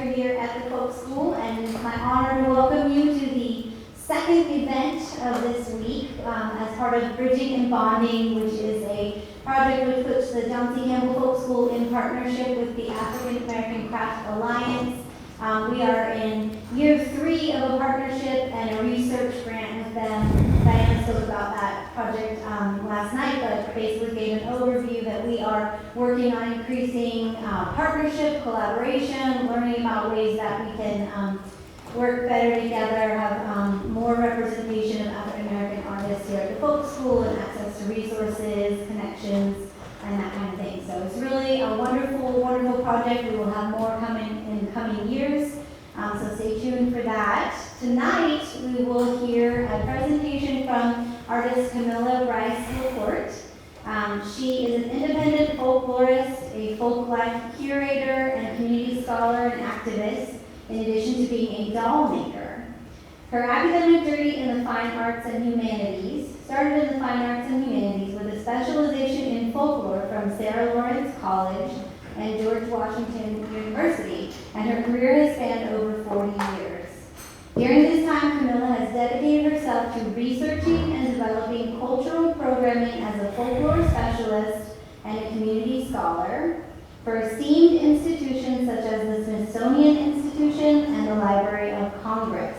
director here at the Folk School, and it's my honor to welcome you to the second event of this week as part of Bridging and Bonding, which is a project which puts the John C. Campbell Folk School in partnership with the African American Craft Alliance. We are in year 3 of a partnership and a research grant with them. Diana spoke about that project last night, but basically gave an overview that we are working on increasing partnership, collaboration, learning about ways that we can work better together, have more representation of African American artists here at the Folk School and access to resources, connections, and that kind of thing. So it's really a wonderful, wonderful project. We will have more coming in coming years. So stay tuned for that. Tonight, we will hear a presentation from artist Camila Bryce LaPorte. She is an independent folklorist, a folk life curator, and community scholar and activist, in addition to being a doll maker. Her academic journey in the fine arts and humanities started in the fine arts and humanities with a specialization in folklore from Sarah Lawrence College and George Washington University, and her career has spanned over 40 years. During this time, Camila has dedicated herself to researching and developing cultural programming as a folklore specialist and a community scholar for esteemed institutions such as the Smithsonian Institution and the Library of Congress.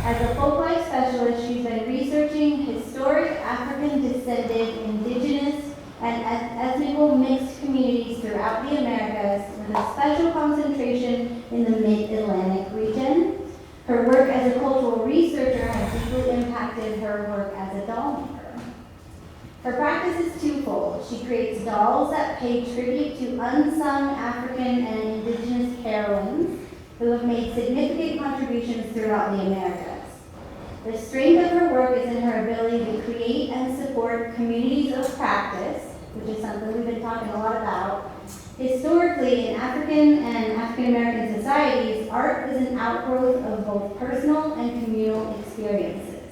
As a folklife specialist, she's been researching historic African-descended, indigenous, and ethnical mixed communities throughout the Americas, with a special concentration in the Mid-Atlantic region. Her work as a cultural researcher has deeply impacted her work as a doll maker. Her practice is twofold. She creates dolls that pay tribute to unsung African and indigenous heroines who have made significant contributions throughout the Americas. The strength of her work is in her ability to create and support communities of practice, which is something we've been talking a lot about. Historically, in African and African American societies, art is an outgrowth of both personal and communal experiences.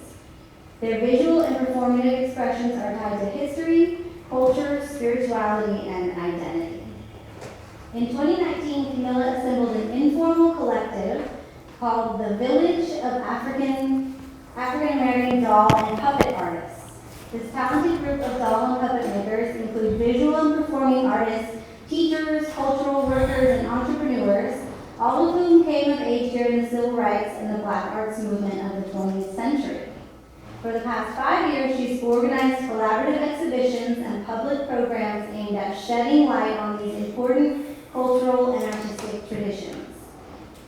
Their visual and performative expressions are tied to history, culture, spirituality, and identity. In 2019, Camila assembled an informal collective called the Village of African American Doll and Puppet Artists. This talented group of doll and puppet makers include visual and performing artists, teachers, cultural workers, and entrepreneurs, all of whom came of age during the civil rights and the Black arts movement of the 20th century. For the past 5 years, she's organized collaborative exhibitions and public programs aimed at shedding light on these important cultural and artistic traditions.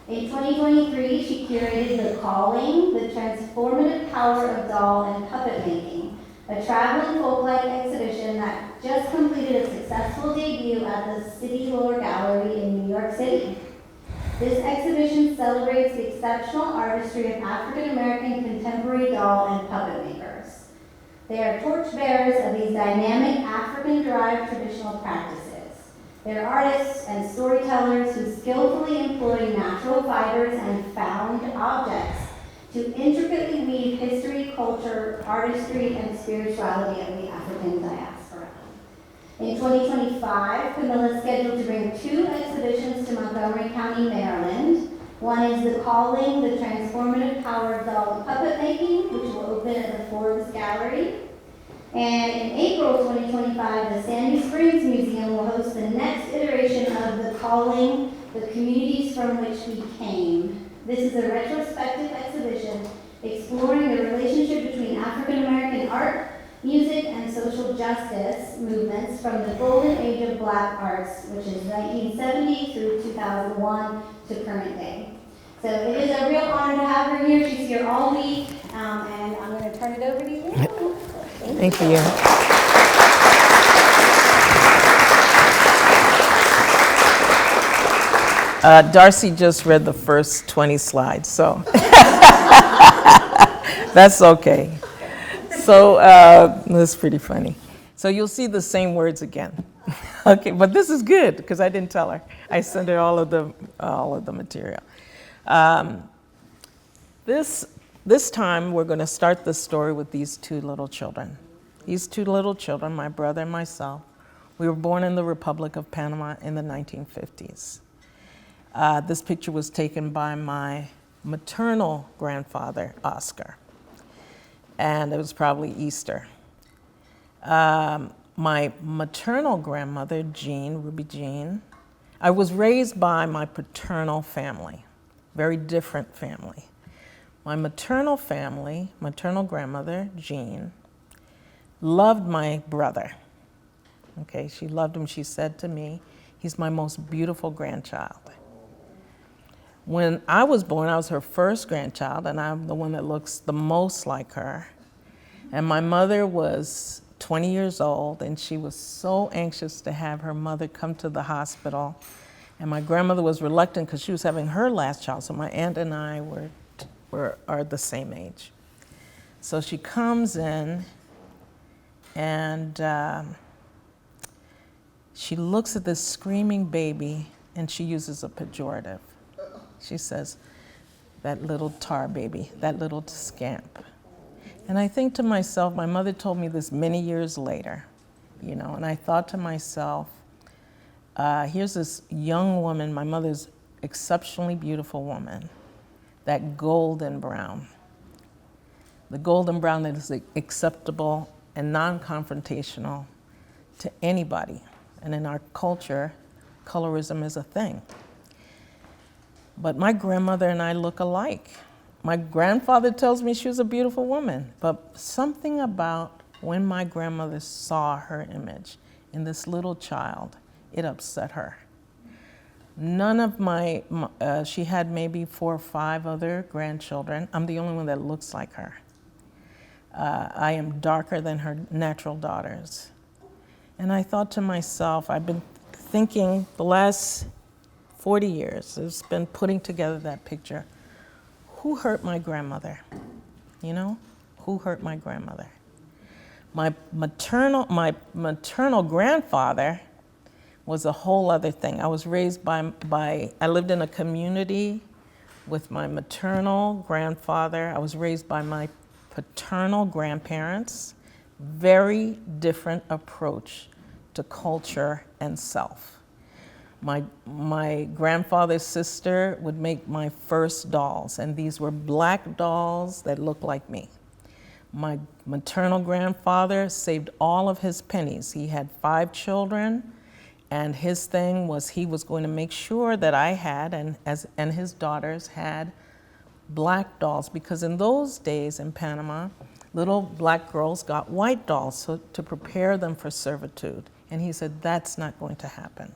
In 2023, she curated The Calling, the Transformative Power of Doll and Puppet Making, a traveling folklife exhibition that just completed a successful debut at the City Lower Gallery in New York City. This exhibition celebrates the exceptional artistry of African American contemporary doll and puppet makers. They are torchbearers of these dynamic African-derived traditional practices. They're artists and storytellers who skillfully employ natural fibers and found objects to intricately weave history, culture, artistry, and spirituality of the African diaspora. In 2025, Camila is scheduled to bring 2 exhibitions to Montgomery County, Maryland. One is The Calling, the Transformative Power of Doll and Puppet Making, which will open at the Forbes Gallery. And in April 2025, the Sandy Springs Museum will host the next iteration of The Calling, the Communities from Which We Came. This is a retrospective exhibition exploring the relationship between African American art, music, and social justice movements from the golden age of Black arts, which is 1970 through 2001 to current day. So it is a real honor to have her here. She's here all week, and I'm going to turn it over to you. Thank you. Darcy just read the first 20 slides, so that's okay. So that's pretty funny. So you'll see the same words again. Okay, but this is good because I didn't tell her. I sent her all of the material. This time we're going to start the story with these 2 little children. These 2 little children, my brother and myself, we were born in the Republic of Panama in the 1950s. This picture was taken by my maternal grandfather, Oscar, and it was probably Easter. My maternal grandmother, Ruby Jean, I was raised by my paternal family, very different family. My maternal family, maternal grandmother, Jean, loved my brother. Okay, she loved him. She said to me, he's my most beautiful grandchild. When I was born, I was her first grandchild, and I'm the one that looks the most like her. And my mother was 20 years old, and she was so anxious to have her mother come to the hospital. And my grandmother was reluctant because she was having her last child, so my aunt and I are the same age. So she comes in, and she looks at this screaming baby, and she uses a pejorative. She says, that little tar baby, that little scamp. And I think to myself, my mother told me this many years later, and I thought to myself, here's this young woman, my mother's exceptionally beautiful woman, that golden brown. The golden brown that is acceptable and non-confrontational to anybody. And in our culture, colorism is a thing. But my grandmother and I look alike. My grandfather tells me she was a beautiful woman, but something about when my grandmother saw her image in this little child, it upset her. None of she had maybe 4 or 5 other grandchildren. I'm the only one that looks like her. I am darker than her natural daughters. And I thought to myself, I've been thinking the last 40 years, it's been putting together that picture. Who hurt my grandmother? Who hurt my grandmother? My maternal grandfather was a whole other thing. I was raised I lived in a community with my maternal grandfather. I was raised by my paternal grandparents. Very different approach to culture and self. My grandfather's sister would make my first dolls, and these were black dolls that looked like me. My maternal grandfather saved all of his pennies. He had 5 children, and his thing was he was going to make sure that I had, and his daughters had, black dolls, because in those days in Panama, little black girls got white dolls to prepare them for servitude. And he said, that's not going to happen.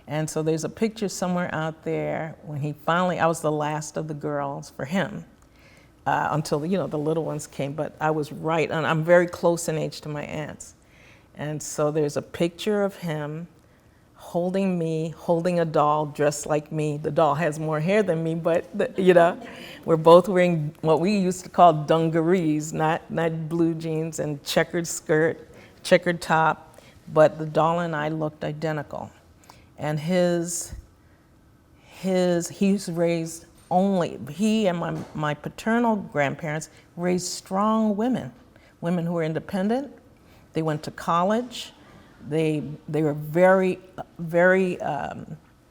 And so there's a picture somewhere out there when I was the last of the girls for him, until the little ones came, but I was right, and I'm very close in age to my aunts. And so there's a picture of him holding me, holding a doll dressed like me. The doll has more hair than me, but we're both wearing what we used to call dungarees, not blue jeans and checkered skirt, checkered top, but the doll and I looked identical. And he and my paternal grandparents raised strong women who were independent. They went to college. They were very, very,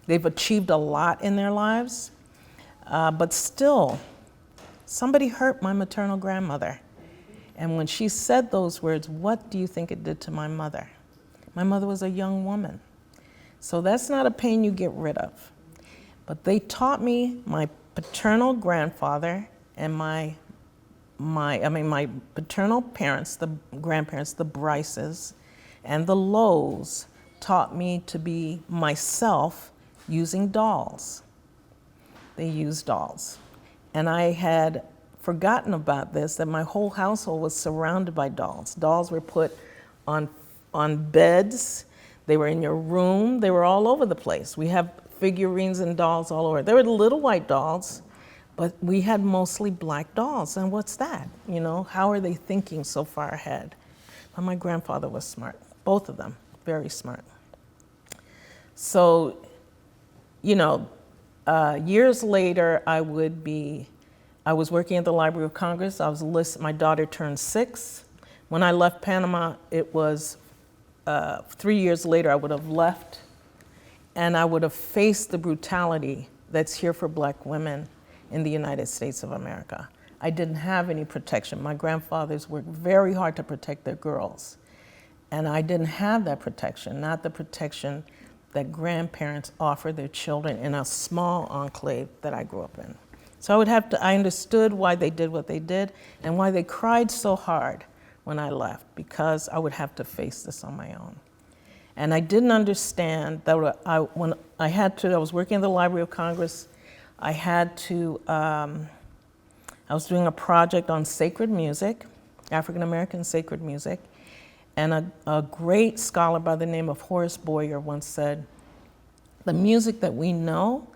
they've achieved a lot in their lives. But still, somebody hurt my maternal grandmother. And when she said those words, what do you think it did to my mother? My mother was a young woman. So that's not a pain you get rid of. But they taught me, my paternal grandfather and my paternal parents, the grandparents, the Bryces, and the Lows taught me to be myself using dolls. They used dolls. And I had forgotten about this, that my whole household was surrounded by dolls. Dolls were put on beds. They were in your room. They were all over the place. We have figurines and dolls all over. There were the little white dolls, but we had mostly black dolls. And what's that? How are they thinking so far ahead? But my grandfather was smart. Both of them, very smart. So, years later, I was working at the Library of Congress. My daughter turned 6. When I left Panama, it was 3 years later I would have left, and I would have faced the brutality that's here for black women in the United States of America. I didn't have any protection. My grandfathers worked very hard to protect their girls. And I didn't have that protection, not the protection that grandparents offer their children in a small enclave that I grew up in. So I understood why they did what they did and why they cried so hard when I left, because I would have to face this on my own. And I didn't understand that I was working in the Library of Congress. I was doing a project on sacred music, African American sacred music, and a great scholar by the name of Horace Boyer once said, the music that we know,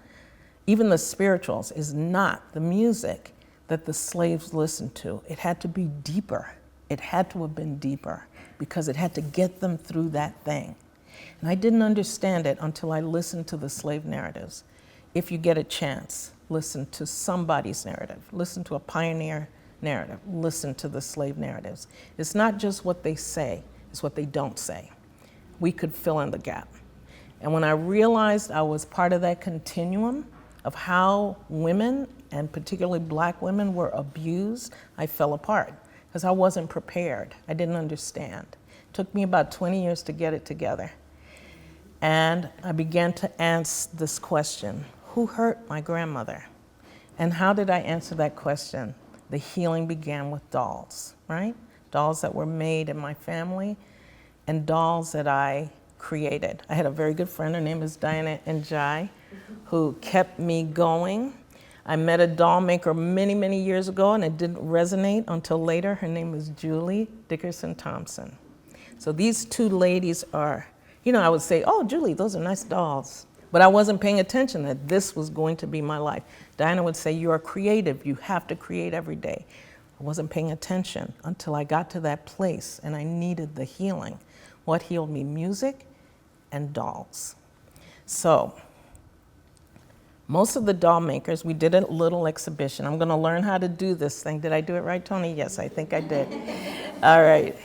even the spirituals, is not the music that the slaves listened to. It had to be deeper. It had to have been deeper because it had to get them through that thing. And I didn't understand it until I listened to the slave narratives. If you get a chance, listen to somebody's narrative. Listen to a pioneer narrative. Listen to the slave narratives. It's not just what they say, it's what they don't say. We could fill in the gap. And when I realized I was part of that continuum of how women, and particularly black women, were abused, I fell apart because I wasn't prepared. I didn't understand. It took me about 20 years to get it together. And I began to answer this question: who hurt my grandmother? And how did I answer that question? The healing began with dolls, right? Dolls that were made in my family and dolls that I created. I had a very good friend, her name is Diana Njai, who kept me going. I met a doll maker many, many years ago, and it didn't resonate until later. Her name is Julie Dickerson Thompson. So these two ladies are, I would say, oh, Julie, those are nice dolls. But I wasn't paying attention that this was going to be my life. Diana would say, you are creative. You have to create every day. I wasn't paying attention until I got to that place and I needed the healing. What healed me? Music and dolls. So most of the doll makers, we did a little exhibition. I'm going to learn how to do this thing. Did I do it right, Tony? Yes, I think I did. All right.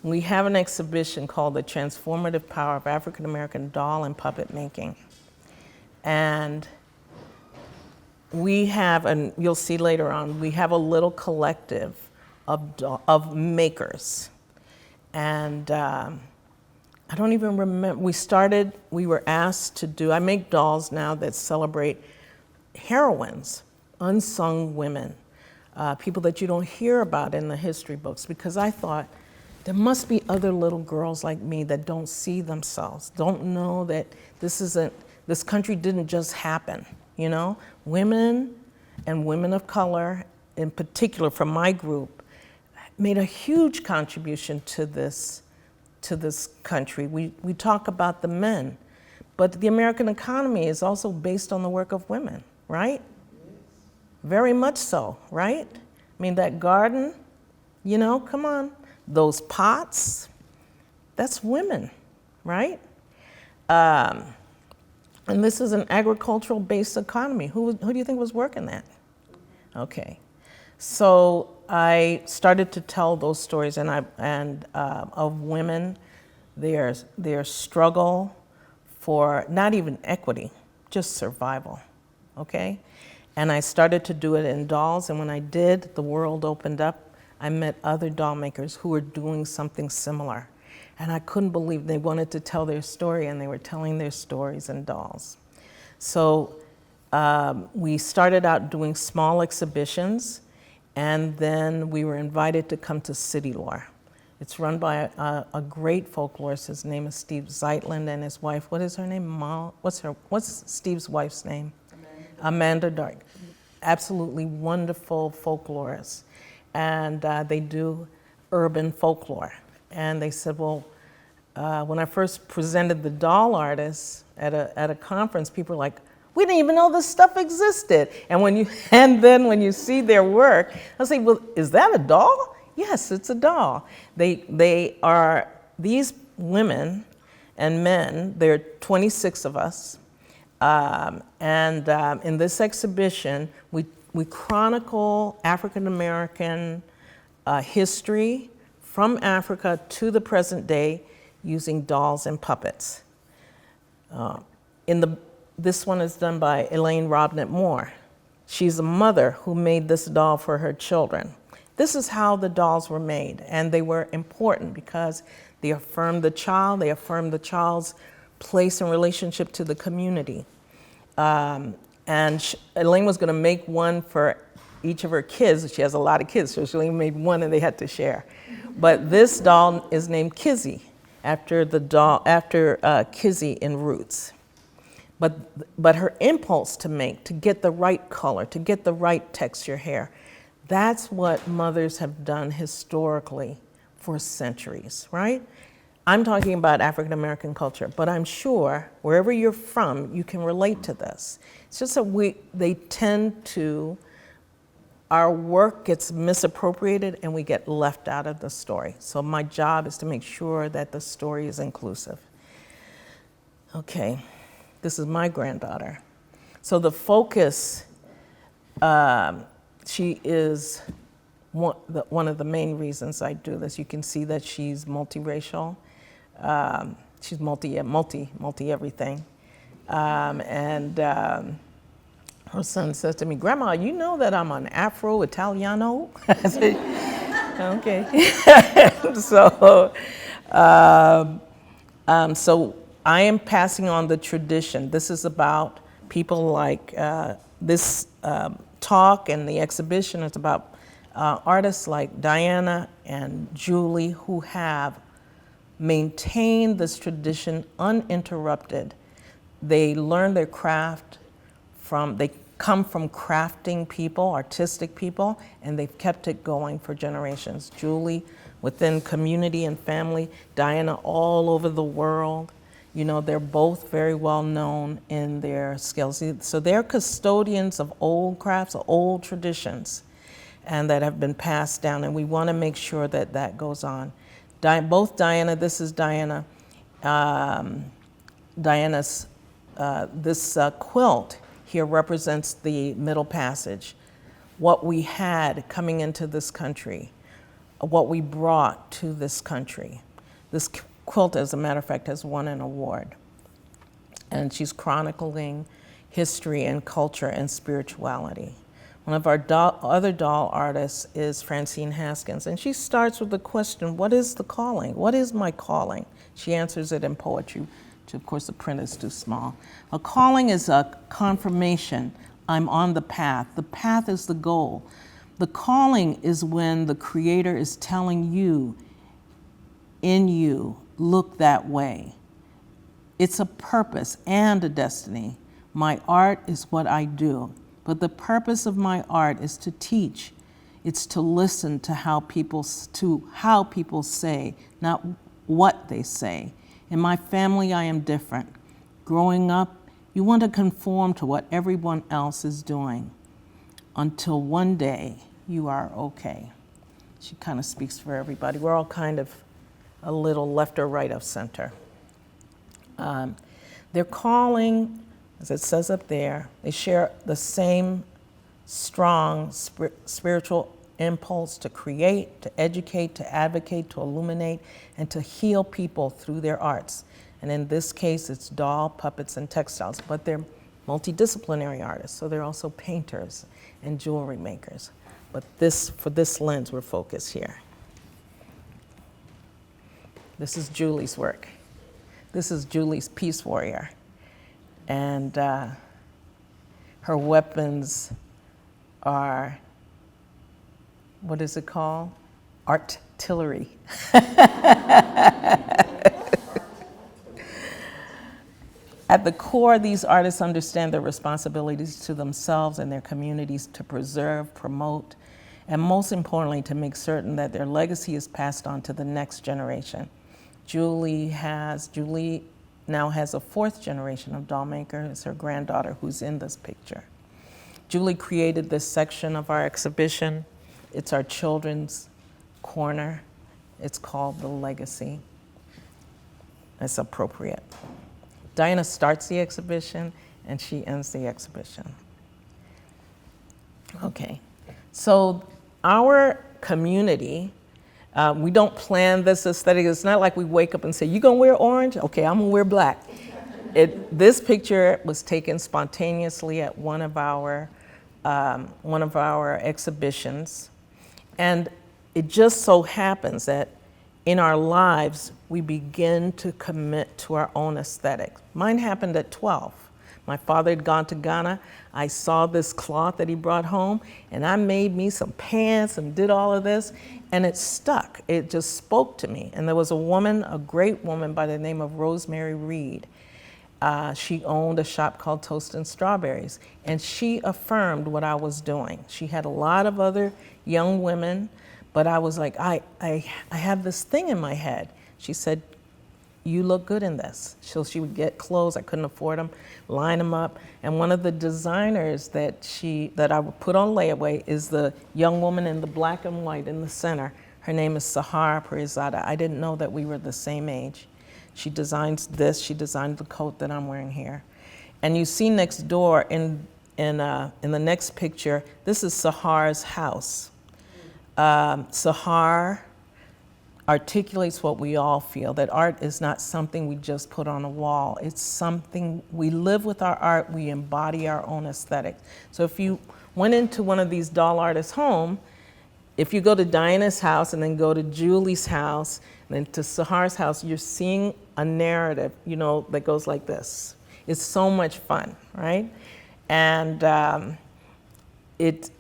We have an exhibition called The Transformative Power of African American Doll and Puppet Making. And we have, and you'll see later on, we have a little collective of makers. And I don't even remember, we were asked to do, I make dolls now that celebrate heroines, unsung women, people that you don't hear about in the history books, because I thought, there must be other little girls like me that don't see themselves, don't know that this country didn't just happen, Women and women of color, in particular from my group, made a huge contribution to this country. We talk about the men, but the American economy is also based on the work of women, right? Very much so, right? I mean, that garden, come on. Those pots, that's women, right? And this is an agricultural-based economy. Who do you think was working that? Okay, so I started to tell those stories of women, their struggle for not even equity, just survival. Okay, and I started to do it in dolls, and when I did, the world opened up. I met other doll makers who were doing something similar. And I couldn't believe they wanted to tell their story, and they were telling their stories in dolls. So we started out doing small exhibitions, and then we were invited to come to City Lore. It's run by a great folklorist. His name is Steve Zeitlin, and his wife, what is her name? What's Steve's wife's name? Amanda Dark. Absolutely wonderful folklorist. And they do urban folklore. And they said, well, when I first presented the doll artists at a conference, people were like, we didn't even know this stuff existed. And then when you see their work, I say, well, is that a doll? Yes, it's a doll. They are these women and men. There are 26 of us. In this exhibition, we chronicle African American history from Africa to the present day using dolls and puppets. In the This one is done by Elaine Robnett Moore. She's a mother who made this doll for her children. This is how the dolls were made, and they were important because they affirmed the child, they affirmed the child's place and relationship to the community. Elaine was going to make one for each of her kids. She has a lot of kids, so she only made one and they had to share. But this doll is named Kizzy, after Kizzy in Roots. But her impulse to get the right color, to get the right texture hair, that's what mothers have done historically for centuries, right? I'm talking about African American culture, but I'm sure wherever you're from, you can relate to this. It's just that they tend to, our work gets misappropriated and we get left out of the story. So my job is to make sure that the story is inclusive. Okay, this is my granddaughter. So the focus, she is one of the main reasons I do this. You can see that she's multiracial. She's multi everything. Her son says to me, "Grandma, you know that I'm an Afro-Italiano?" I said, okay. So I am passing on the tradition. This is about people like this talk and the exhibition. It's about artists like Diana and Julie who have maintained this tradition uninterrupted. They learn their craft they come from crafting people, artistic people, and they've kept it going for generations. Julie within community and family, Diana all over the world. You know, they're both very well known in their skills. So they're custodians of old crafts, old traditions, and that have been passed down, and we want to make sure that that goes on. Both Diana, this is Diana, Diana's, this quilt here represents the Middle Passage, what we had coming into this country, what we brought to this country. This quilt, as a matter of fact, has won an award. And she's chronicling history and culture and spirituality. One of our other doll artists is Francine Haskins, and she starts with the question, what is the calling? What is my calling? She answers it in poetry. Of course, the print is too small. A calling is a confirmation. I'm on the path. The path is the goal. The calling is when the Creator is telling you, in you, look that way. It's a purpose and a destiny. My art is what I do, but the purpose of my art is to teach. It's to listen to how people say, not what they say. In my family, I am different. Growing up, you want to conform to what everyone else is doing until one day you are okay. She kind of speaks for everybody. We're all kind of a little left or right of center. Their calling, as it says up there, they share the same strong spiritual impulse to create, to educate, to advocate, to illuminate, and to heal people through their arts. And in this case, it's doll, puppets, and textiles, but they're multidisciplinary artists, so they're also painters and jewelry makers. But for this lens, we're focused here. This is Julie's work. This is Julie's Peace Warrior. And her weapons are, what is it called? Artillery. At the core, these artists understand their responsibilities to themselves and their communities to preserve, promote, and most importantly, to make certain that their legacy is passed on to the next generation. Julie now has a fourth generation of doll maker. It's her granddaughter who's in this picture. Julie created this section of our exhibition. It's our children's corner. It's called The Legacy. It's appropriate. Diana starts the exhibition and she ends the exhibition. Okay, so our community, we don't plan this aesthetic. It's not like we wake up and say, you gonna wear orange? Okay, I'm gonna wear black. This picture was taken spontaneously at one of our exhibitions. And it just so happens that in our lives, we begin to commit to our own aesthetic. Mine happened at 12. My father had gone to Ghana. I saw this cloth that he brought home, and I made me some pants and did all of this, and it stuck. It just spoke to me. And there was a woman, a great woman by the name of Rosemary Reed. She owned a shop called Toast and Strawberries, and she affirmed what I was doing. She had a lot of other young women, but I was like, I have this thing in my head. She said, you look good in this. So she would get clothes, I couldn't afford them, line them up. And one of the designers that I would put on layaway is the young woman in the black and white in the center. Her name is Sahara Parizada. I didn't know that we were the same age. She designs this, she designed the coat that I'm wearing here. And you see next door in the next picture, this is Sahara's house. Sahar articulates what we all feel, that art is not something we just put on a wall. It's something we live with our art, we embody our own aesthetic. So if you went into one of these doll artists' home, if you go to Diana's house and then go to Julie's house, and then to Sahar's house, you're seeing a narrative, that goes like this. It's so much fun, right? And it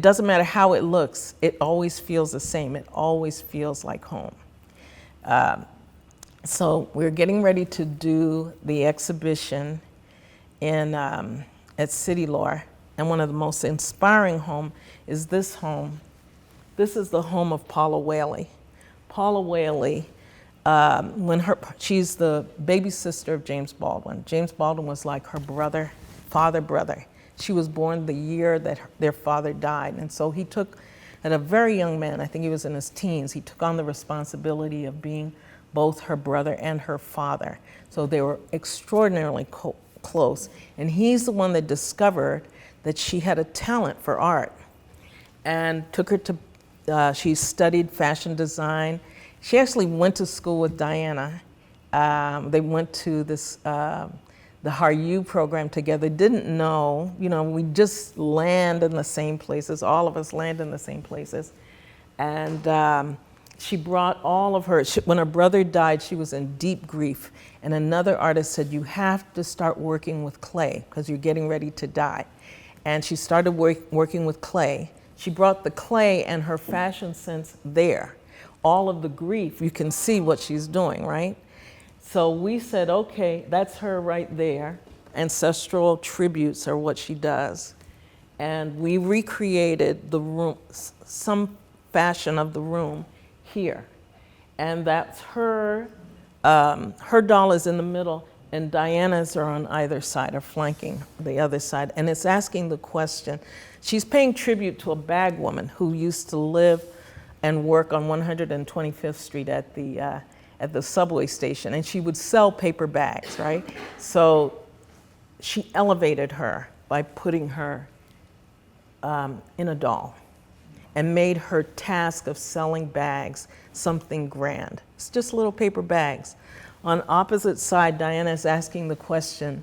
doesn't matter how it looks, it always feels the same. It always feels like home. So we're getting ready to do the exhibition at City Lore, and one of the most inspiring home is this home. This is the home of Paula Whaley. Paula Whaley, she's the baby sister of James Baldwin. James Baldwin was like her brother. She was born the year that their father died. And so he took, at a very young man, I think he was in his teens, he took on the responsibility of being both her brother and her father. So they were extraordinarily close. And he's the one that discovered that she had a talent for art and took her to, she studied fashion design. She actually went to school with Diana. They went to this, the Haru program together, didn't know, we just land in the same places, all of us land in the same places. And she brought all of her, when her brother died, she was in deep grief. And another artist said, you have to start working with clay because you're getting ready to die. And she started working with clay. She brought the clay and her fashion sense there. All of the grief, you can see what she's doing, right? So we said, okay, that's her right there. Ancestral tributes are what she does. And we recreated the room, some fashion of the room here. And that's her, her doll is in the middle and Diana's are on either side or flanking the other side. And it's asking the question, she's paying tribute to a bag woman who used to live and work on 125th Street at the subway station, and she would sell paper bags, right? So she elevated her by putting her in a doll and made her task of selling bags something grand. It's just little paper bags. On opposite side, Diana is asking the question,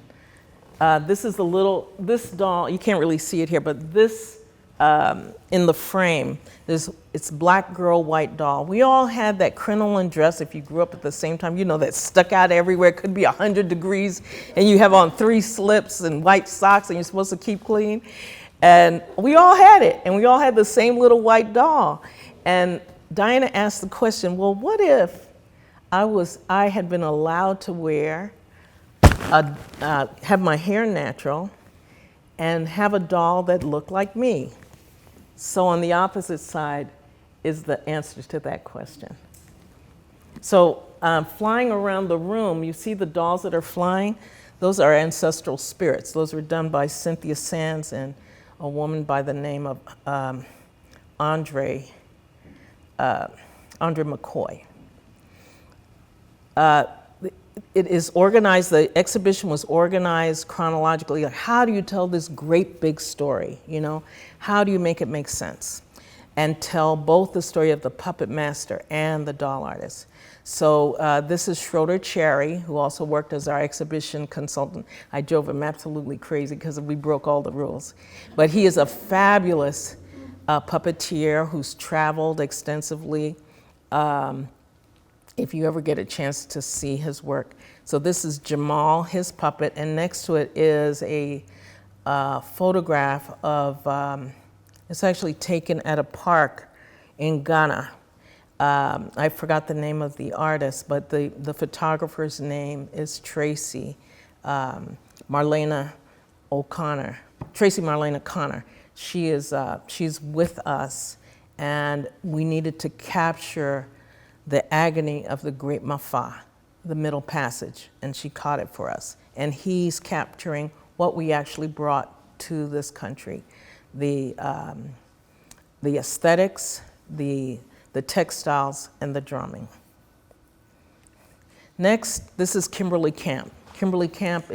this doll, you can't really see it here, but this, in the frame, it's black girl, white doll. We all had that crinoline dress, if you grew up at the same time, that stuck out everywhere. It could be 100 degrees, and you have on 3 slips and white socks, and you're supposed to keep clean. And we all had it, and we all had the same little white doll. And Diana asked the question, well, what if I had been allowed to wear, have my hair natural, and have a doll that looked like me? So on the opposite side is the answer to that question. So flying around the room, you see the dolls that are flying? Those are ancestral spirits. Those were done by Cynthia Sands and a woman by the name of Andre McCoy. It is organized, the exhibition was organized chronologically. Like, how do you tell this great big story, How do you make it make sense? and tell both the story of the puppet master and the doll artist. So this is Schroeder Cherry, who also worked as our exhibition consultant. I drove him absolutely crazy because we broke all the rules. But he is a fabulous puppeteer who's traveled extensively. If you ever get a chance to see his work. So this is Jamal, his puppet, and next to it is a photograph of, it's actually taken at a park in Ghana. I forgot the name of the artist, but the photographer's name is Tracy Marlena O'Connor. Tracy Marlena Connor. She's with us, and we needed to capture the agony of the Great Mafa, the Middle Passage, and she caught it for us. And he's capturing what we actually brought to this country, the aesthetics, the textiles, and the drumming. Next, this is Kimberly Camp. Kimberly Camp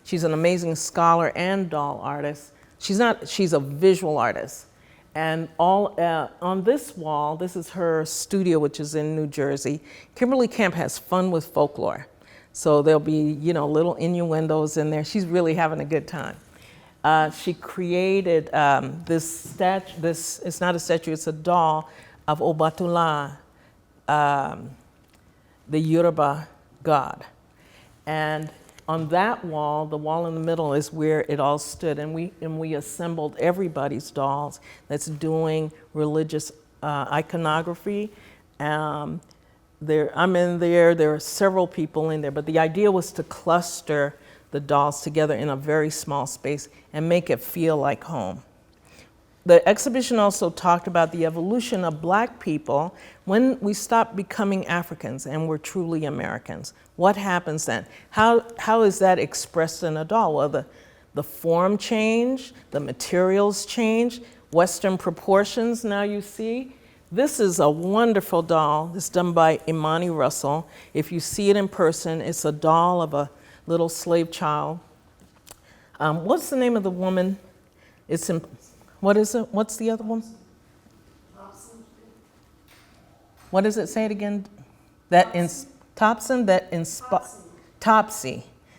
she's an amazing scholar and doll artist. She's a visual artist. And on this wall, this is her studio, which is in New Jersey. Kimberly Camp has fun with folklore. So there'll be, little innuendos in there. She's really having a good time. She created this it's not a statue, it's a doll of Obatula, the Yoruba god. And on that wall, the wall in the middle is where it all stood, and we assembled everybody's dolls that's doing religious iconography. I'm in there, there are several people in there, but the idea was to cluster the dolls together in a very small space and make it feel like home. The exhibition also talked about the evolution of Black people when we stop becoming Africans and we're truly Americans. What happens then? How is that expressed in a doll? Well, the form changed, the materials changed, Western proportions now you see. This is a wonderful doll. It's done by Imani Russell. If you see it in person, it's a doll of a little slave child. What's the name of the woman? What is it? What's the other one? What does it say it again? Topsy,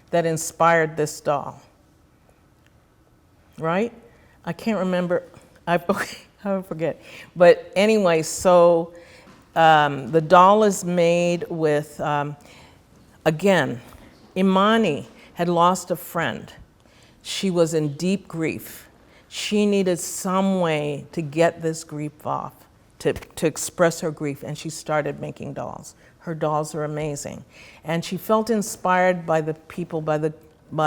that inspired this doll. Right? I can't remember. I forget. But anyway, so the doll is made with, again, Imani had lost a friend. She was in deep grief. She needed some way to get this grief off, to express her grief, and she started making dolls. Her dolls are amazing. And she felt inspired by the people, by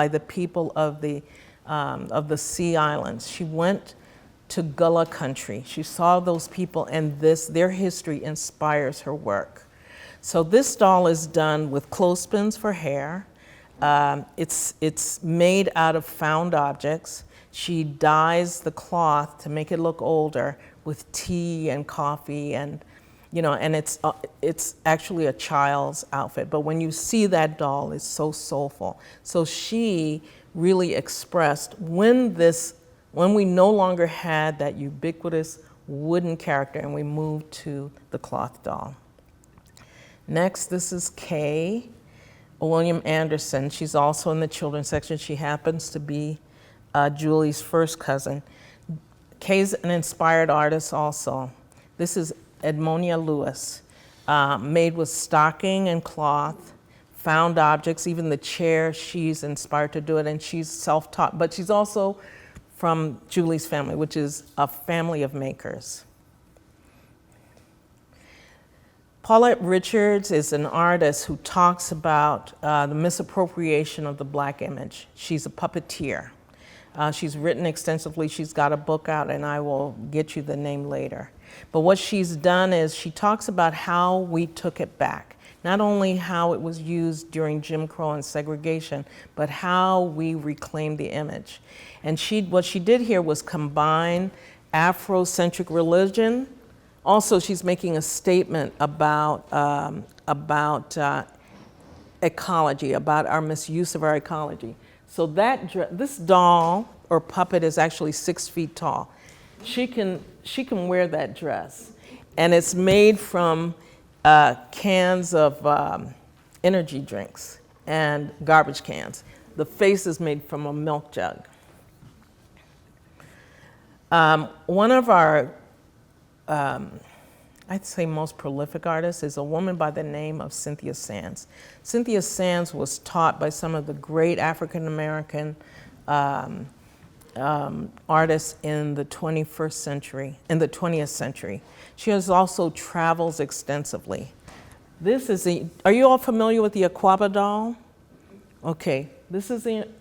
the people of the Sea Islands. She went to Gullah country. She saw those people, and their history inspires her work. So this doll is done with clothespins for hair. It's made out of found objects. She dyes the cloth to make it look older with tea and coffee, and it's actually a child's outfit. But when you see that doll, it's so soulful. So she really expressed when we no longer had that ubiquitous wooden character and we moved to the cloth doll. Next, this is Kay William Anderson. She's also in the children's section. She happens to be Julie's first cousin. Kay's an inspired artist also. This is Edmonia Lewis, made with stocking and cloth, found objects, even the chair, she's inspired to do it, and she's self-taught. But she's also from Julie's family, which is a family of makers. Paulette Richards is an artist who talks about the misappropriation of the Black image. She's a puppeteer. She's written extensively. She's got a book out, and I will get you the name later. But what she's done is she talks about how we took it back. Not only how it was used during Jim Crow and segregation, but how we reclaimed the image. And what she did here was combine Afrocentric religion. Also, she's making a statement about ecology, about our misuse of our ecology. So this doll or puppet is actually 6 feet tall. she can wear that dress. And it's made from cans of energy drinks and garbage cans. The face is made from a milk jug. One of our, I'd say most prolific artists is a woman by the name of Cynthia Sands. Cynthia Sands was taught by some of the great African American artists in the 21st century, in the 20th century. She has also travels extensively. This is are you all familiar with the Aquaba doll? Okay,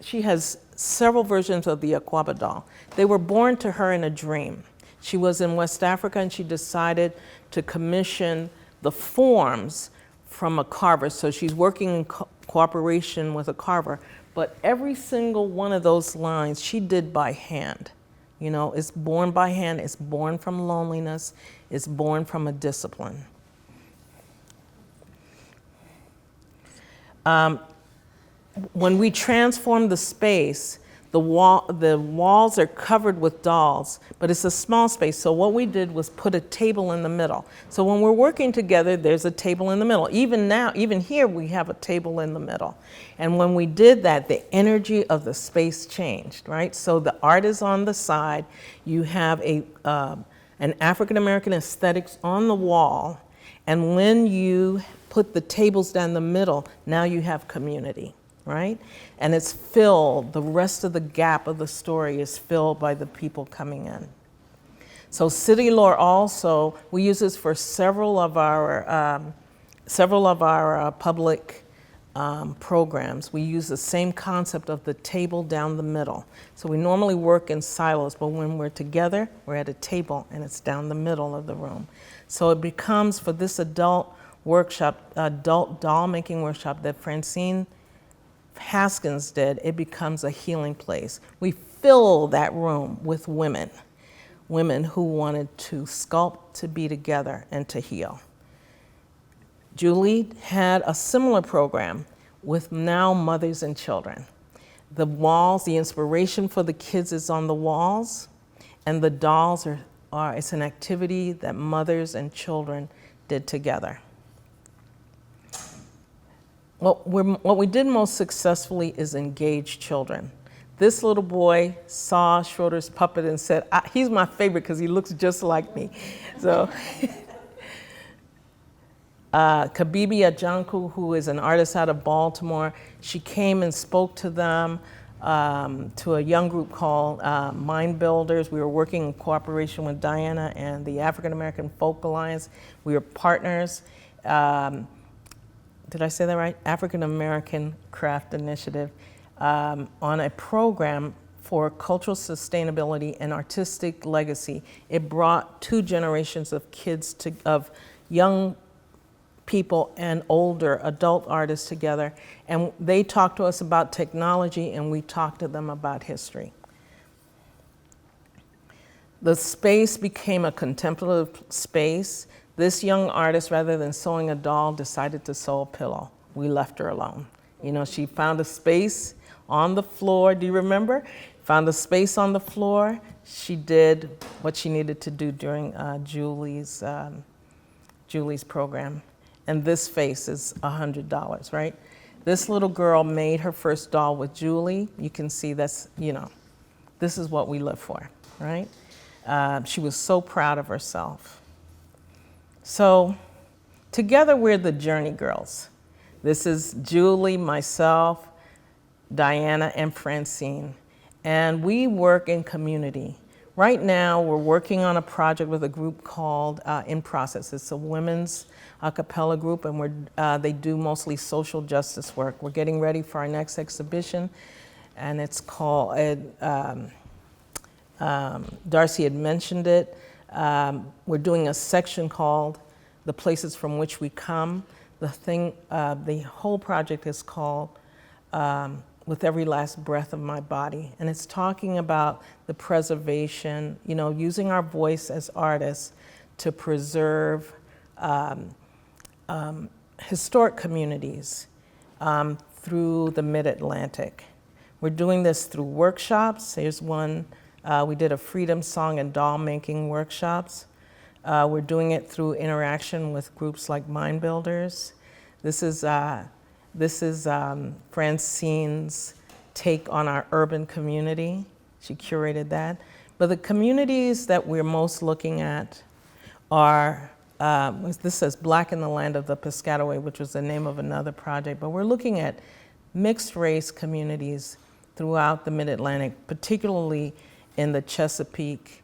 she has several versions of the Aquaba doll. They were born to her in a dream. She was in West Africa and she decided to commission the forms from a carver. So she's working in cooperation with a carver. But every single one of those lines she did by hand. You know, it's born by hand, it's born from loneliness, it's born from a discipline. When we transform the space, the walls are covered with dolls, but it's a small space. So what we did was put a table in the middle. So when we're working together, there's a table in the middle. Even now, even here, we have a table in the middle. And when we did that, the energy of the space changed, right? So the art is on the side. You have an African-American aesthetics on the wall. And when you put the tables down the middle, now you have community. Right? And it's filled, the rest of the gap of the story is filled by the people coming in. So City Lore also, we use this for several of our public programs. We use the same concept of the table down the middle. So we normally work in silos, but when we're together, we're at a table and it's down the middle of the room. So it becomes, for this adult doll making workshop that Francine Haskins did, it becomes a healing place. We fill that room with women who wanted to sculpt, to be together, and to heal. Julie had a similar program with now mothers and children. The walls, the inspiration for the kids is on the walls, and the dolls it's an activity that mothers and children did together. What we did most successfully is engage children. This little boy saw Schroeder's puppet and said, he's my favorite because he looks just like me. So Kabibi Ajanku, who is an artist out of Baltimore, she came and spoke to them, to a young group called Mind Builders. We were working in cooperation with Diana and the African American Folk Alliance. We were partners. Did I say that right? African American Craft Initiative, on a program for cultural sustainability and artistic legacy. It brought two generations of kids, of young people and older adult artists together, and they talked to us about technology and we talked to them about history. The space became a contemplative space. This young artist, rather than sewing a doll, decided to sew a pillow. We left her alone. You know, she found a space on the floor. Do you remember? Found a space on the floor. She did what she needed to do during Julie's program. And this face is $100, right? This little girl made her first doll with Julie. You can see that's, you know, this is what we live for, right? She was so proud of herself. So together we're the Journey Girls. This is Julie, myself, Diana, and Francine. And we work in community. Right now we're working on a project with a group called In Process. It's a women's a cappella group, and they do mostly social justice work. We're getting ready for our next exhibition, and it's called, Darcy had mentioned it. We're doing a section called The Places from Which We Come. The whole project is called With Every Last Breath of My Body. And it's talking about the preservation, you know, using our voice as artists to preserve historic communities through the Mid-Atlantic. We're doing this through workshops. There's one We did a freedom song and doll making workshops. We're doing it through interaction with groups like Mind Builders. This is Francine's take on our urban community. She curated that. But the communities that we're most looking at are, this says Black in the Land of the Piscataway, which was the name of another project, but we're looking at mixed race communities throughout the Mid-Atlantic, particularly in the Chesapeake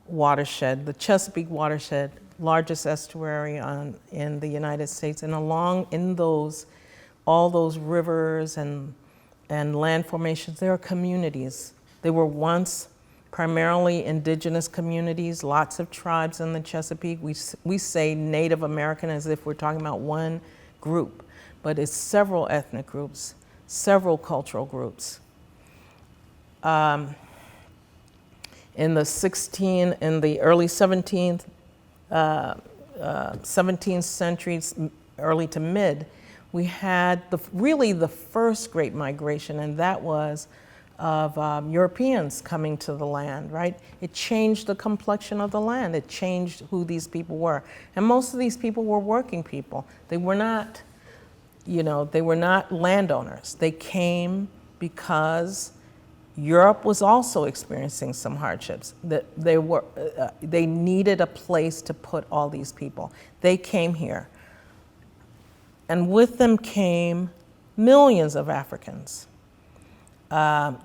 watershed. The Chesapeake watershed, largest estuary in the United States, and along in all those rivers and land formations, there are communities. They were once primarily indigenous communities, lots of tribes in the Chesapeake. We say Native American as if we're talking about one group, but it's several ethnic groups, several cultural groups. In the early 17th centuries, early to mid, we had really the first great migration, and that was of Europeans coming to the land, right? It changed the complexion of the land. It changed who these people were. And most of these people were working people. They were not, they were not landowners. They came because Europe was also experiencing some hardships. They needed a place to put all these people. They came here. And with them came millions of Africans.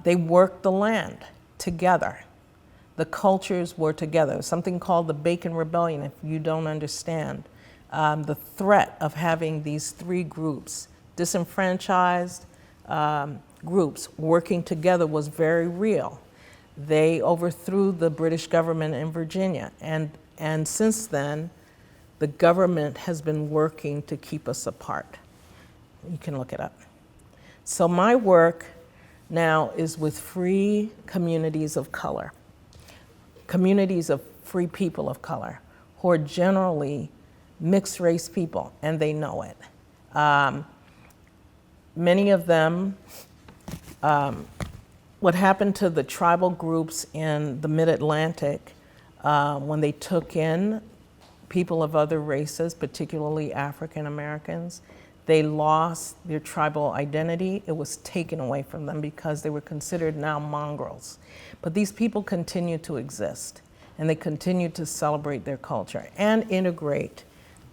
They worked the land together. The cultures were together. Something called the Bacon Rebellion, if you don't understand. The threat of having these three groups, disenfranchised groups working together, was very real. They overthrew the British government in Virginia. And since then, the government has been working to keep us apart. You can look it up. So my work now is with free communities of color, communities of free people of color, who are generally mixed race people, and they know it. Many of them, what happened to the tribal groups in the Mid-Atlantic when they took in people of other races, particularly African Americans, they lost their tribal identity. It was taken away from them because they were considered now mongrels. But these people continue to exist, and they continue to celebrate their culture and integrate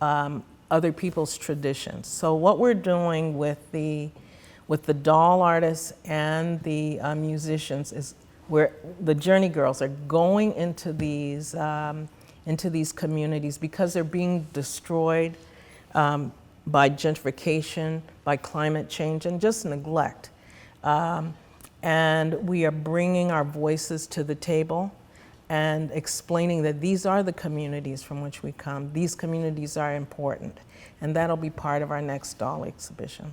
other people's traditions. So what we're doing with the doll artists and the musicians is where the Journey Girls are going into these communities because they're being destroyed by gentrification, by climate change, and just neglect. And we are bringing our voices to the table and explaining that these are the communities from which we come. These communities are important. And that'll be part of our next doll exhibition.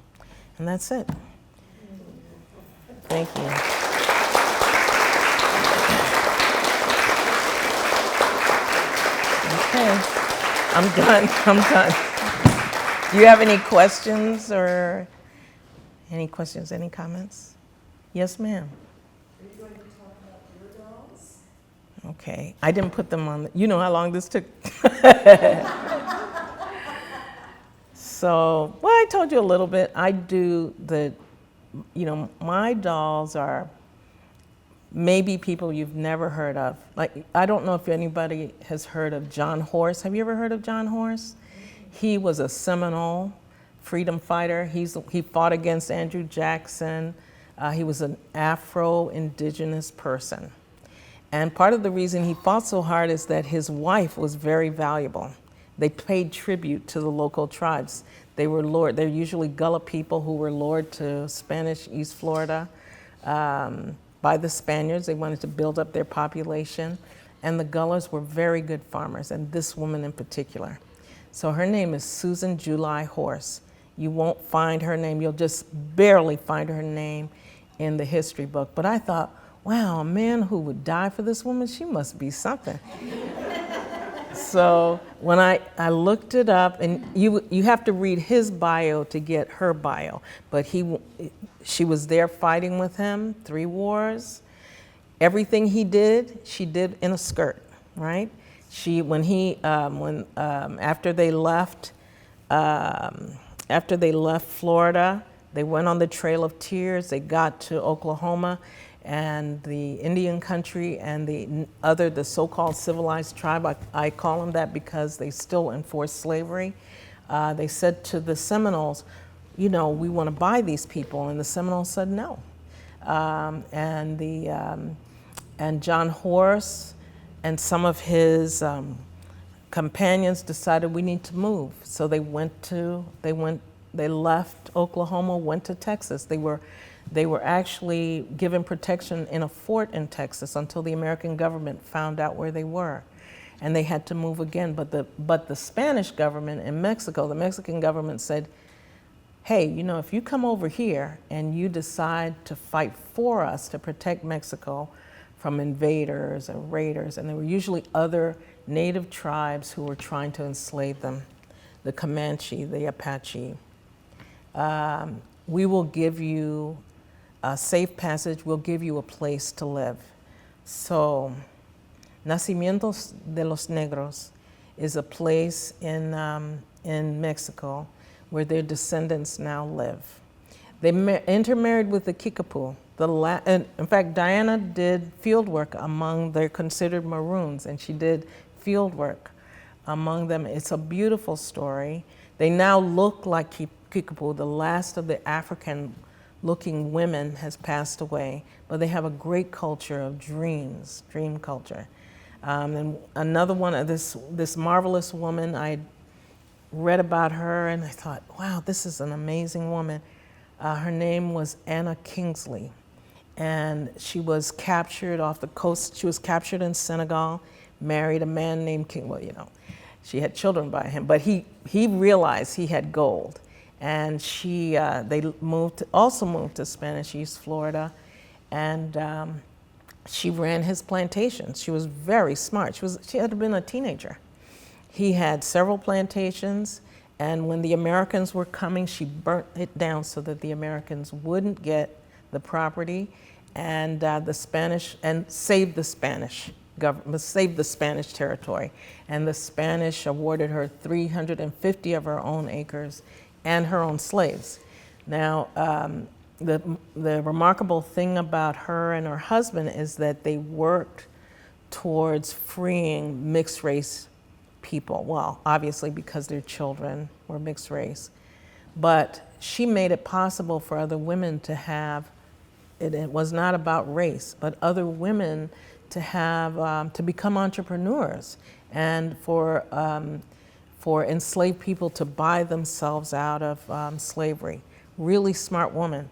And that's it. Thank you. Okay, I'm done. Do you have any questions or any comments? Yes, ma'am. Are you going to talk about your dolls? Okay, I didn't put them on, you know how long this took? So, well, I told you a little bit. I do my dolls are maybe people you've never heard of. Like, I don't know if anybody has heard of John Horse. Have you ever heard of John Horse? He was a Seminole freedom fighter. He fought against Andrew Jackson. He was an Afro-Indigenous person. And part of the reason he fought so hard is that his wife was very valuable. They paid tribute to the local tribes. They're usually Gullah people who were lured to Spanish East Florida by the Spaniards. They wanted to build up their population. And the Gullahs were very good farmers, and this woman in particular. So her name is Susan July Horse. You won't find her name, you'll just barely find her name in the history book. But I thought, wow, a man who would die for this woman, she must be something. So when I looked it up, and you have to read his bio to get her bio, but she was there fighting with him, 3 wars, everything he did, she did in a skirt, right? After they left Florida, they went on the Trail of Tears. They got to Oklahoma and the Indian country and the so-called civilized tribe. I call them that because they still enforce slavery. They said to the Seminoles, we want to buy these people, and the Seminoles said no. And John Horace and some of his companions decided we need to move. So they left Oklahoma, went to Texas. They were actually given protection in a fort in Texas until the American government found out where they were. And they had to move again. But the Spanish government in Mexico, the Mexican government said, hey, if you come over here and you decide to fight for us to protect Mexico from invaders or raiders, and there were usually other native tribes who were trying to enslave them, the Comanche, the Apache, we will give you a safe passage, we'll give you a place to live. So, Nacimientos de los Negros is a place in Mexico where their descendants now live. They intermarried with the Kickapoo. And in fact, Diana did field work among, they're considered Maroons, and she did field work among them. It's a beautiful story. They now look like Kickapoo. The last of the African-looking women has passed away, but they have a great culture of dreams, dream culture. And another one of this marvelous woman, I read about her and I thought, wow, this is an amazing woman. Her name was Anna Kingsley, and she was captured off the coast. She was captured in Senegal, married a man named King. Well, she had children by him, but he realized he had gold, and they also moved to Spanish East Florida, and she ran his plantations. She was very smart. She had been a teenager. He had several plantations, and when the Americans were coming, she burnt it down so that the Americans wouldn't get the property, and saved the Spanish government, saved the Spanish territory. And the Spanish awarded her 350 of her own acres and her own slaves. Now, the remarkable thing about her and her husband is that they worked towards freeing mixed race people. Well, obviously because their children were mixed race. But she made it possible for other women to have, it was not about race, but other women to have, to become entrepreneurs, and for enslaved people to buy themselves out of slavery. Really smart woman.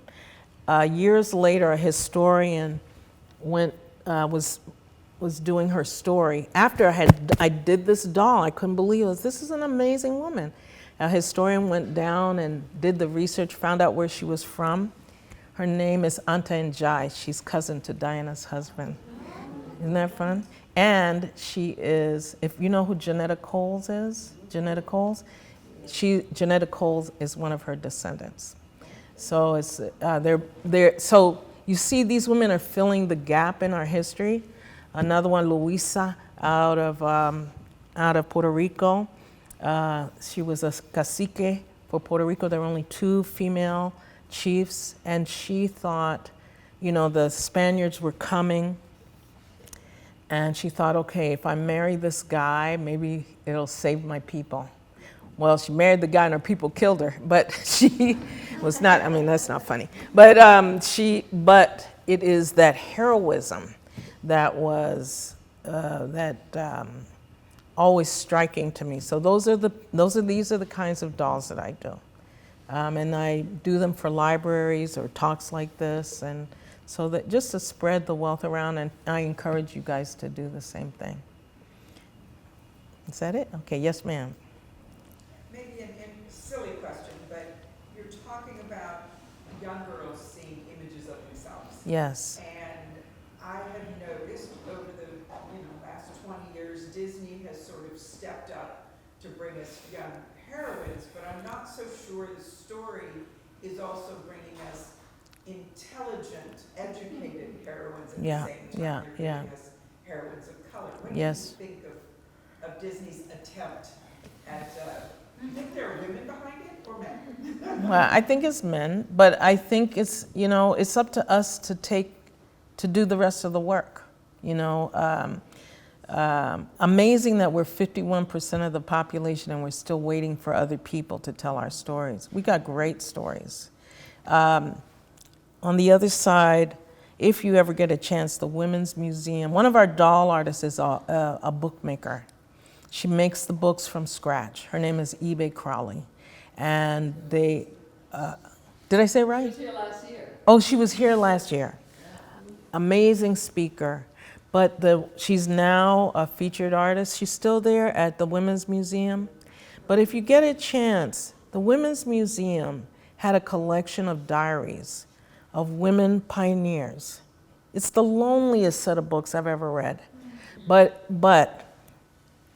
Years later, a historian was doing her story. After I did this doll, I couldn't believe it. This is an amazing woman. A historian went down and did the research, found out where she was from. Her name is Anta Njai. She's cousin to Diana's husband. Isn't that fun? And she is, if you know who Janetta Coles is, Janetta Coles is one of her descendants. So it's so you see, these women are filling the gap in our history. Another one, Luisa, out of Puerto Rico. She was a cacique for Puerto Rico. There were only 2 female chiefs, and she thought, the Spaniards were coming, and she thought, okay, if I marry this guy, maybe it'll save my people. Well, she married the guy and her people killed her, but she was not, that's not funny. But it is that heroism that was always striking to me. So these are the kinds of dolls that I do, and I do them for libraries or talks like this, and so that just to spread the wealth around. And I encourage you guys to do the same thing. Is that it? Okay. Yes, ma'am. Maybe a silly question, but you're talking about young girls seeing images of themselves. Yes. And I have noticed over the last 20 years, Disney has sort of stepped up to bring us young heroines, but I'm not so sure the story is also bringing us intelligent, educated heroines at Yeah, the same time. yeah, They're yeah. giving us heroines of color. What Yes. do you think of Disney's attempt at, do you think there are women behind it or men? Well, I think it's men, but I think it's, it's up to us to do the rest of the work. Amazing that we're 51% of the population and we're still waiting for other people to tell our stories. We got great stories. On the other side, if you ever get a chance, the Women's Museum, one of our doll artists is a bookmaker. She makes the books from scratch. Her name is eBay Crowley. And did I say it right? She was here last year. Oh, she was here last year. Amazing speaker. But she's now a featured artist. She's still there at the Women's Museum. But if you get a chance, the Women's Museum had a collection of diaries of women pioneers. It's the loneliest set of books I've ever read. But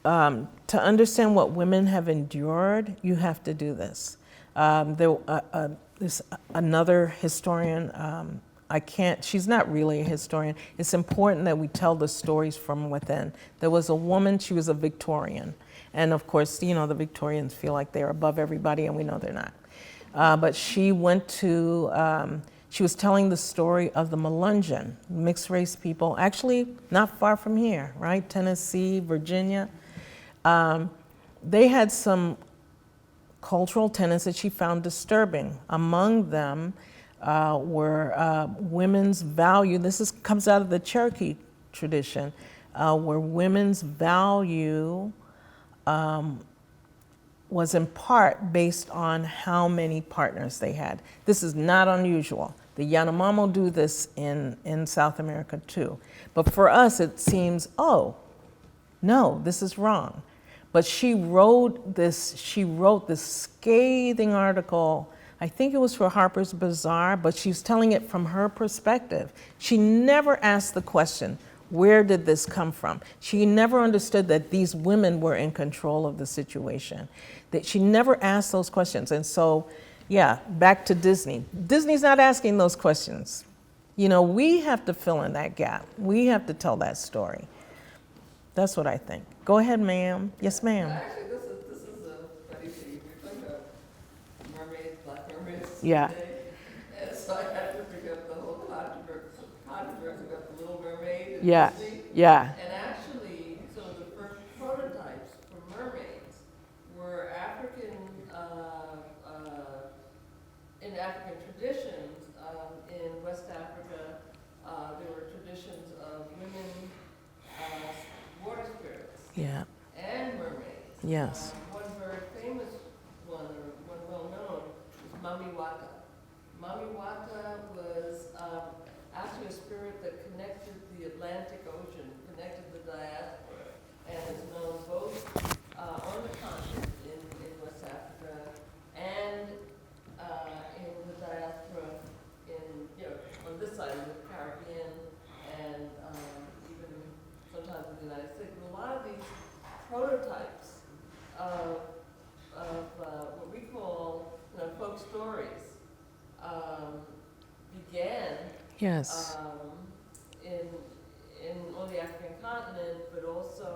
to understand what women have endured, you have to do this. There's another historian, she's not really a historian. It's important that we tell the stories from within. There was a woman, she was a Victorian. And of course, the Victorians feel like they're above everybody, and we know they're not. But she went to, she was telling the story of the Melungeon, mixed race people, actually not far from here, right? Tennessee, Virginia. They had some cultural tenets that she found disturbing. Among them were women's value. Comes out of the Cherokee tradition, where women's value was in part based on how many partners they had. This is not unusual. The Yanomamo do this in South America too. But for us, it seems, oh, no, this is wrong. But she wrote this scathing article. I think it was for Harper's Bazaar, but she was telling it from her perspective. She never asked the question, where did this come from? She never understood that these women were in control of the situation. That she never asked those questions. And so, yeah, back to Disney. Disney's not asking those questions. We have to fill in that gap. We have to tell that story. That's what I think. Go ahead, ma'am. Yes, ma'am. Actually, this is a funny thing. We think of mermaids, black mermaids Yeah. today. And so I had to pick up the whole controversy about the Little Mermaid in Yeah. Disney. Yeah. And actually, some of the first prototypes for mermaids were in African traditions. In West Africa, there were traditions of women water spirits Yeah. and mermaids. Yes. One very famous one, or one well known, is Mami Wata. Mami Wata was actually a spirit that connected the Atlantic Ocean, connected the diaspora, and is known both on the continent in West Africa and in the diaspora on this side of the Caribbean and even sometimes in the United States. A lot of these prototypes of what we call folk stories began Yes. on the African continent, but also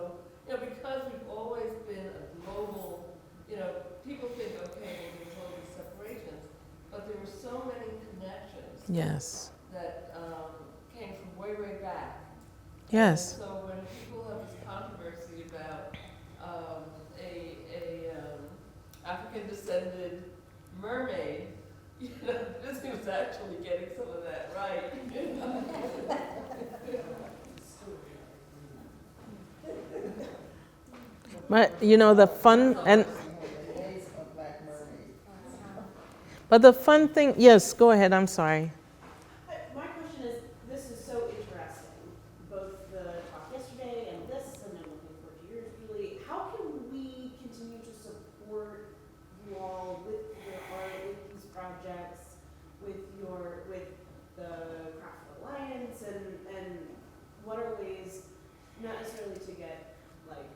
because we've always been a global. People think okay, there's all these separations, but there were so many connections. Yes. That came from way back. Yes. And so when people have this controversy about a African descended mermaid, Disney was actually getting some of that right. But the fun but the fun thing, yes, go ahead, I'm sorry. My question is, this is so interesting, both the talk yesterday and this, and I'm looking forward to yours, Julie. How can we continue to support you all with your art, with these projects, with the Craft Alliance, and what are ways, not necessarily to get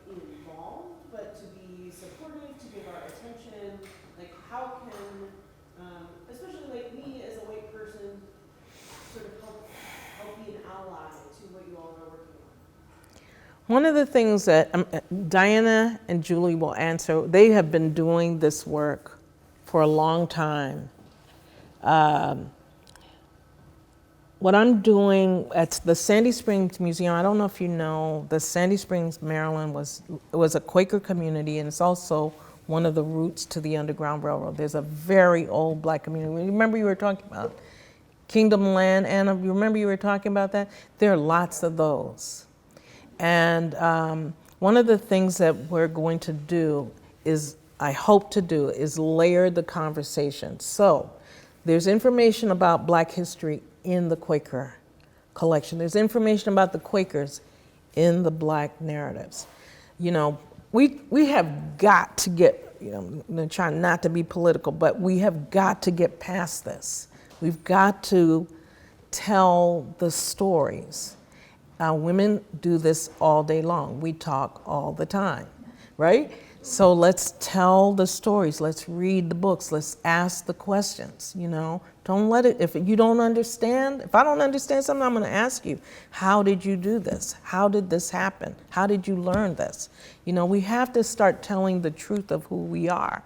involved, but to be supportive, to give our attention, how can, especially me as a white person, One of the things that Diana and Julie will answer, they have been doing this work for a long time. What I'm doing at the Sandy Springs Museum, I don't know if you know, the Sandy Springs, Maryland was a Quaker community, and it's also one of the routes to the Underground Railroad. There's a very old black community. Remember you were talking about Kingdom Land, Anna? You remember you were talking about that? There are lots of those. And one of the things that we're going to do is, I hope to do, is layer the conversation. So there's information about Black history in the Quaker collection. There's information about the Quakers in the Black narratives. You know, we have got to get, you know, I'm trying not to be political, but we have got to get past this. We've got to tell the stories. Women do this all day long. We talk all the time, right? So let's tell the stories. Let's read the books. Let's ask the questions, you know. Don't let it, if you don't understand, if I don't understand something, I'm going to ask you, how did you do this? How did this happen? How did you learn this? You know, we have to start telling the truth of who we are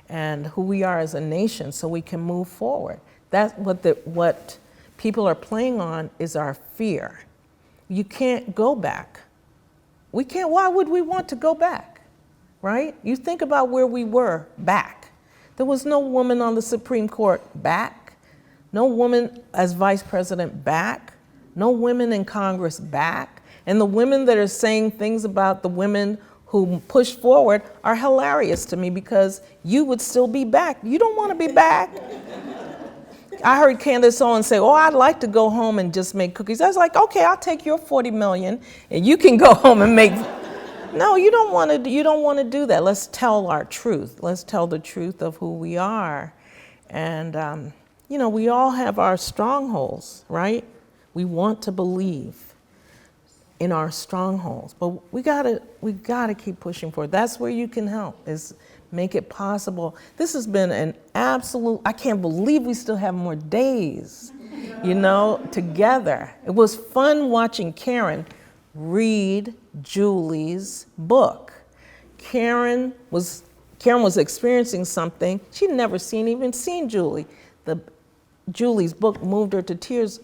and who we are as a nation so we can move forward. That's what people are playing on is our fear. You can't go back. We can't, why would we want to go back, right? You think about where we were back. There was no woman on the Supreme Court back, no woman as vice president back, no women in Congress back, and the women that are saying things about the women who push forward are hilarious to me because you would still be back. You don't want to be back. I heard Candace Owens say, oh, I'd like to go home and just make cookies. I was like, okay, I'll take your 40 million and you can go home and make. No, you don't want to do that. Let's tell our truth. Let's tell the truth of who we are. And, you know, we all have our strongholds, right? We want to believe in our strongholds, but we gotta keep pushing forward. That's where you can help, is make it possible. This has been an absolute, I can't believe we still have more days, you know, together. It was fun watching Karen read Julie's book. Karen was experiencing something she'd never even seen Julie. Julie's book moved her to tears.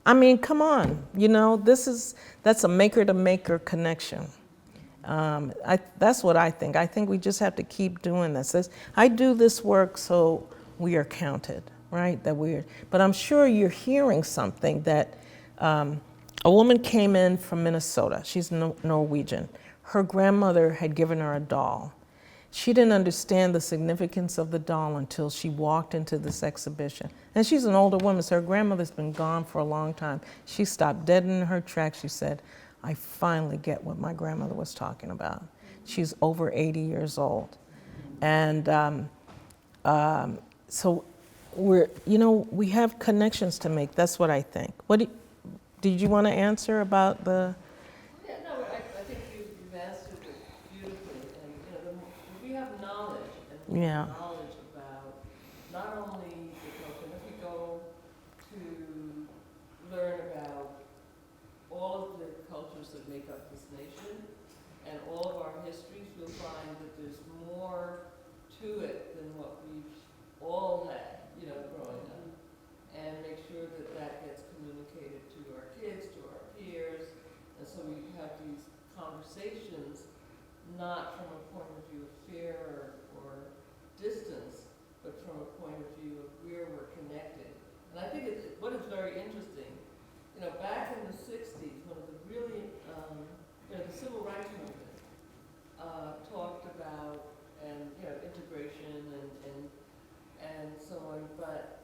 I mean, come on, you know, that's a maker to maker connection. That's what I think. I think we just have to keep doing this. I do this work so we are counted, right? But I'm sure you're hearing something that a woman came in from Minnesota. She's Norwegian. Her grandmother had given her a doll. She didn't understand the significance of the doll until she walked into this exhibition. And she's an older woman, so her grandmother's been gone for a long time. She stopped dead in her tracks. She said, I finally get what my grandmother was talking about. She's over 80 years old. And so we have connections to make. That's what I think. Did you want to answer about the? Yeah, no, I think you've answered it beautifully. And, you know, we have knowledge, and we have knowledge about not only the culture, but if we go to learn about all of the cultures that make up this nation and all of our histories, we'll find that there's more to it than what we've all had, you know, growing up. And make sure that that gets communicated to our kids, to our peers, and so we have these conversations not from a point of view of fear or distance, but from a point of view of where we're connected. And I think what is very interesting, you know, back in the 60s, one of the really, the civil rights movement talked about, and, you know, integration and so on, but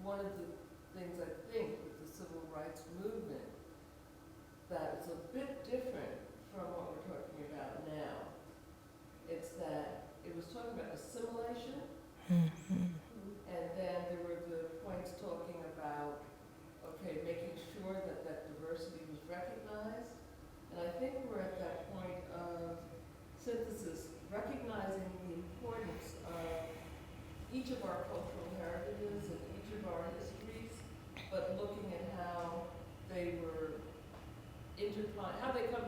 one of the things I think with the civil rights movement that is a bit different from what we're talking about now, it's that it was talking about assimilation, and then there were the points talking about, okay, making sure that that diversity was recognized, and I think we're at that point of synthesis, recognizing the importance of each of our cultural heritages and each of our histories, but looking at how they were intertwined, how they come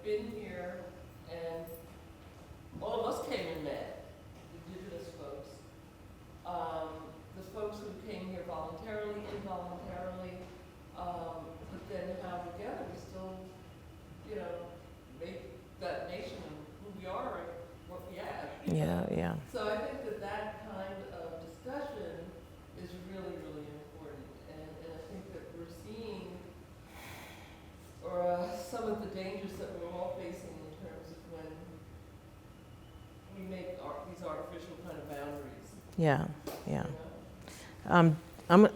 been here, and all of us came and met, the indigenous folks. The folks who came here voluntarily, involuntarily, but then how together we still, make that nation who we are and what we have. Yeah. So I think that kind of discussion is really, really important. And I think that we're seeing some of the dangers that we're all facing in terms of when we make these artificial kind of boundaries. Yeah. You know?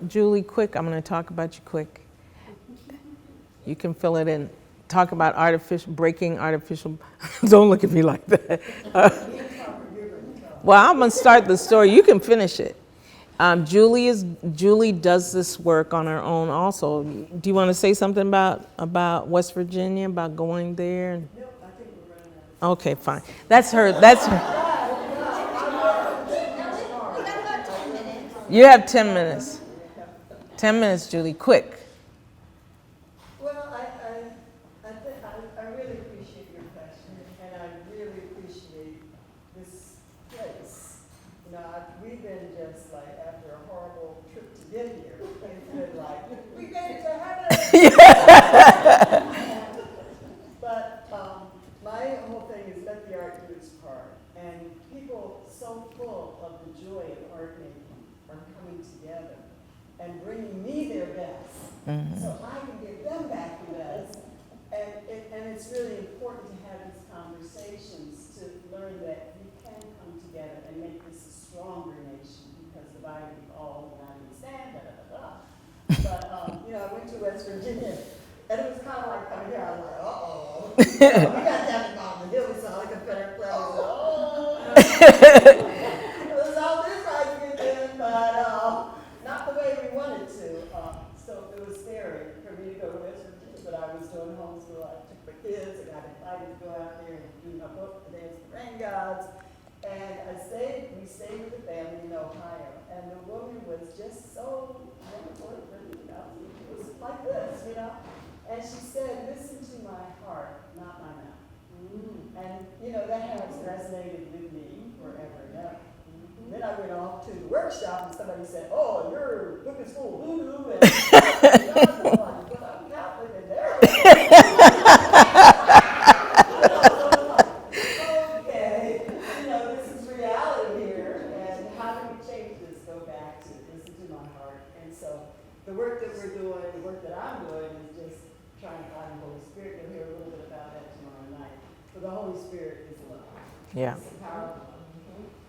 Julie, quick, I'm going to talk about you quick. You can fill it in. Talk about breaking artificial, don't look at me like that. Well, I'm going to start the story. You can finish it. Julie does this work on her own also. Do you want to say something about West Virginia, about going there? No, I think we're running out of Okay, fine. That's her. You have 10 minutes. 10 minutes, Julie, quick. Well, I really appreciate your question, and I really appreciate this place. We've been just like, after a horrible trip to get here, it's been like, we made it to heaven! But my whole thing is let the art do its part. And people so full of the joy of art making are coming together and bringing me their best, so I can give them back the best. And it's really important to have these conversations to learn that we can come together and make this a stronger nation, because divided we fall and I understand, But I went to West Virginia, and it was kind of like coming here. I was like, uh-oh. We got down the bottom of the hill, we saw the Confederate flag. It was all this right again, but not the way we wanted to. So it was scary for me to go to West Virginia, but I was doing homeschool. I took my kids and got invited to go out there and do my book, The Dance of the Rain Gods. And we stayed with the family in Ohio. And the woman was just so wonderful. It was like this, And she said, listen to my heart, not my mouth. And, that has resonated with me forever and ever. Then I went off to the workshop and somebody said, oh, your book is full of voodoo. And I'm Catholic and they're okay, this is reality here. And how do we change this? Go back to listen to my heart. And so the work that we're doing, the work that I'm doing is just trying to find the Holy Spirit. You'll hear a little bit about that tomorrow night. But the Holy Spirit is love. Yeah. It's the power of love.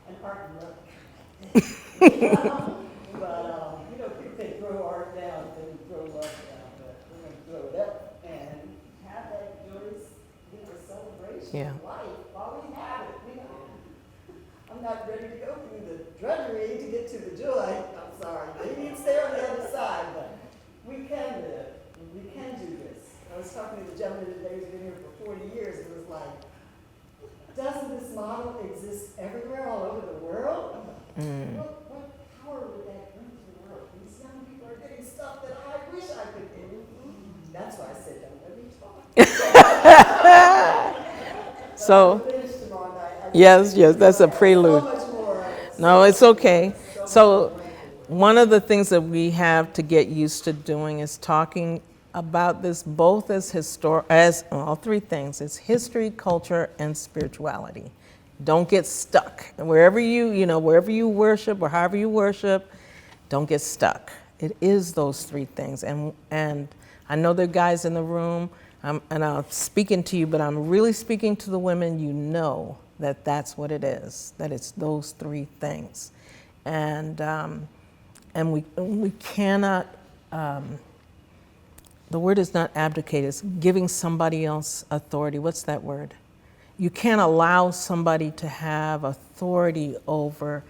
And art and love. But, people think grow art down, then grow love down, but we're going to grow it up and have that joyous, celebration of life while we have it. I'm not ready to go through the drudgery to get to the joy. I'm sorry. Maybe it's there on the other side, but we can live. We can do this. I was talking to the gentleman today who's been here for 40 years, and was like, doesn't this model exist everywhere, all over the world? What power would that bring to the world? These young people are getting stuff that I wish I could do. That's why I said, don't let me talk. So, Finish tomorrow night. yes, that's a prelude. So much more. No, it's okay. So, one of the things that we have to get used to doing is talking about this both as all three things. It's history, culture, and spirituality. Don't get stuck. Wherever you worship or however you worship, don't get stuck. It is those three things. And I know there are guys in the room, and I'm speaking to you, but I'm really speaking to the women. You know that that's what it is, that it's those three things. And we cannot, the word is not abdicate, it's giving somebody else authority. What's that word? You can't allow somebody to have authority over,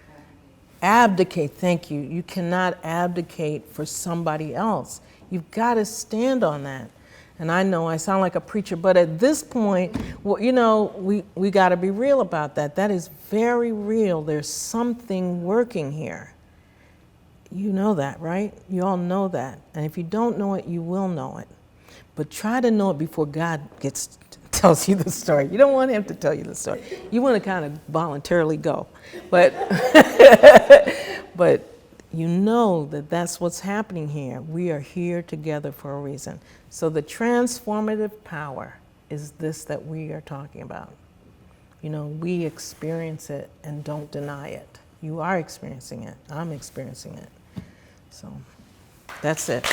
abdicate, thank you. You cannot abdicate for somebody else. You've got to stand on that. And I know I sound like a preacher, but at this point, we got to be real about that. That is very real. There's something working here. You know that, right? You all know that. And if you don't know it, you will know it. But try to know it before God gets tells you the story. You don't want him to tell you the story. You want to kind of voluntarily go. But, but you know that that's what's happening here. We are here together for a reason. So the transformative power is this that we are talking about. You know, we experience it and don't deny it. You are experiencing it. I'm experiencing it. So that's it.